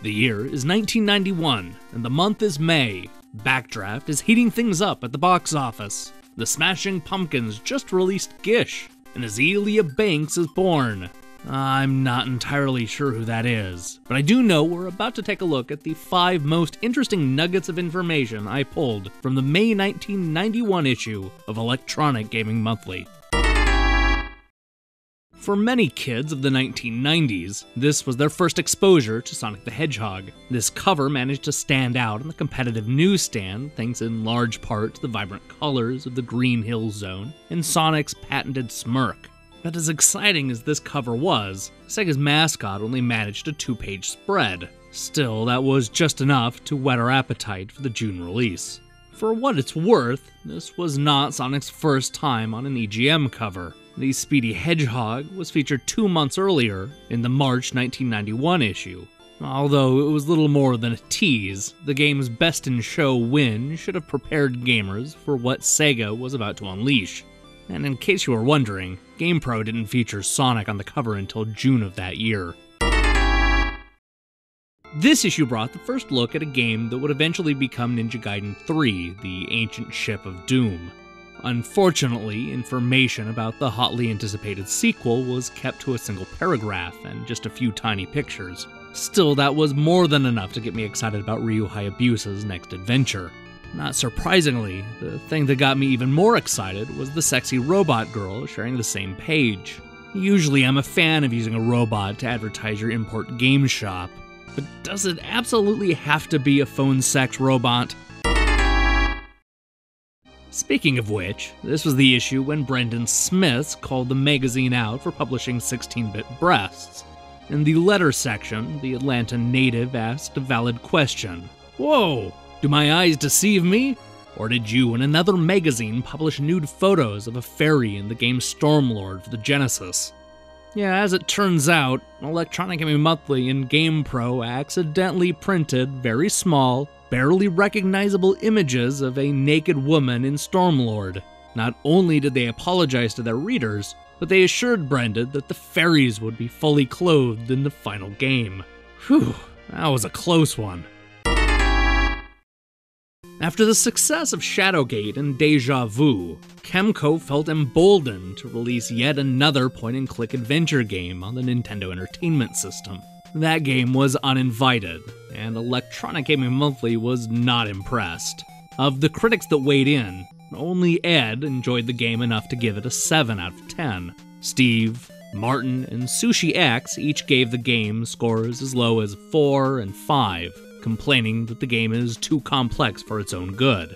The year is 1991, and the month is May. Backdraft is heating things up at the box office. The Smashing Pumpkins just released Gish, and Azealia Banks is born. I'm not entirely sure who that is, but I do know we're about to take a look at the 5 most interesting nuggets of information I pulled from the May 1991 issue of Electronic Gaming Monthly. For many kids of the 1990s, this was their first exposure to Sonic the Hedgehog. This cover managed to stand out in the competitive newsstand thanks in large part to the vibrant colors of the Green Hill Zone and Sonic's patented smirk. But as exciting as this cover was, Sega's mascot only managed a 2-page spread. Still, that was just enough to whet our appetite for the June release. For what it's worth, this was not Sonic's first time on an EGM cover. The Speedy Hedgehog was featured 2 months earlier in the March 1991 issue. Although it was little more than a tease, the game's Best in Show win should have prepared gamers for what Sega was about to unleash. And in case you were wondering, GamePro didn't feature Sonic on the cover until June of that year. This issue brought the first look at a game that would eventually become Ninja Gaiden 3, the Ancient Ship of Doom. Unfortunately, information about the hotly anticipated sequel was kept to a single paragraph and just a few tiny pictures. Still, that was more than enough to get me excited about Ryu Hayabusa's next adventure. Not surprisingly, the thing that got me even more excited was the sexy robot girl sharing the same page. Usually I'm a fan of using a robot to advertise your import game shop, but does it absolutely have to be a phone sex robot? Speaking of which, this was the issue when Brendan Smiths called the magazine out for publishing 16-bit breasts. In the letter section, the Atlanta native asked a valid question. Whoa! Do my eyes deceive me? Or did you and another magazine publish nude photos of a fairy in the game Stormlord for the Genesis? Yeah, as it turns out, Electronic Gaming Monthly and GamePro accidentally printed very small, barely recognizable images of a naked woman in Stormlord. Not only did they apologize to their readers, but they assured Brendan that the fairies would be fully clothed in the final game. Whew, that was a close one. After the success of Shadowgate and Deja Vu, Kemco felt emboldened to release yet another point-and-click adventure game on the Nintendo Entertainment System. That game was uninvited, and Electronic Gaming Monthly was not impressed. Of the critics that weighed in, only Ed enjoyed the game enough to give it a 7 out of 10. Steve, Martin, and Sushi X each gave the game scores as low as 4 and 5, complaining that the game is too complex for its own good.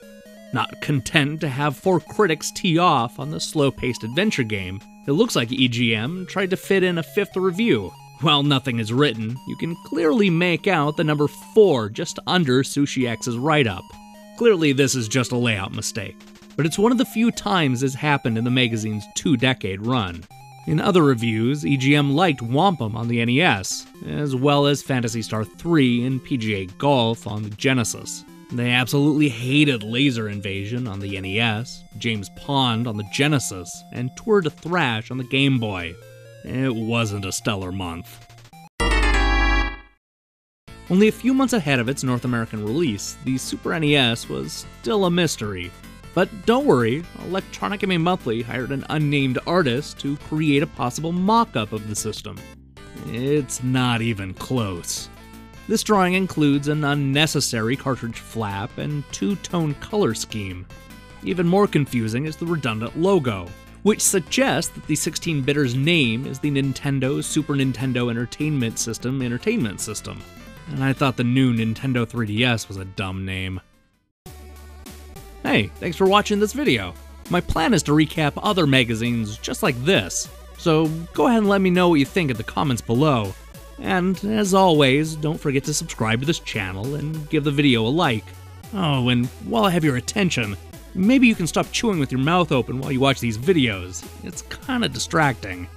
Not content to have 4 critics tee off on the slow-paced adventure game, it looks like EGM tried to fit in a 5th review. While nothing is written, you can clearly make out the number 4 just under Sushi X's write-up. Clearly this is just a layout mistake, but it's one of the few times this happened in the magazine's 2-decade run. In other reviews, EGM liked Wampum on the NES, as well as Phantasy Star 3 and PGA Golf on the Genesis. They absolutely hated Laser Invasion on the NES, James Pond on the Genesis, and Tour de Thrash on the Game Boy. It wasn't a stellar month. Only a few months ahead of its North American release, the Super NES was still a mystery. But don't worry, Electronic Gaming Monthly hired an unnamed artist to create a possible mock-up of the system. It's not even close. This drawing includes an unnecessary cartridge flap and 2-tone color scheme. Even more confusing is the redundant logo, which suggests that the 16-bitter's name is the Nintendo Super Nintendo Entertainment System. And I thought the new Nintendo 3DS was a dumb name. Hey, thanks for watching this video. My plan is to recap other magazines just like this, so go ahead and let me know what you think in the comments below. And as always, don't forget to subscribe to this channel and give the video a like. Oh, and while I have your attention, maybe you can stop chewing with your mouth open while you watch these videos. It's kinda distracting.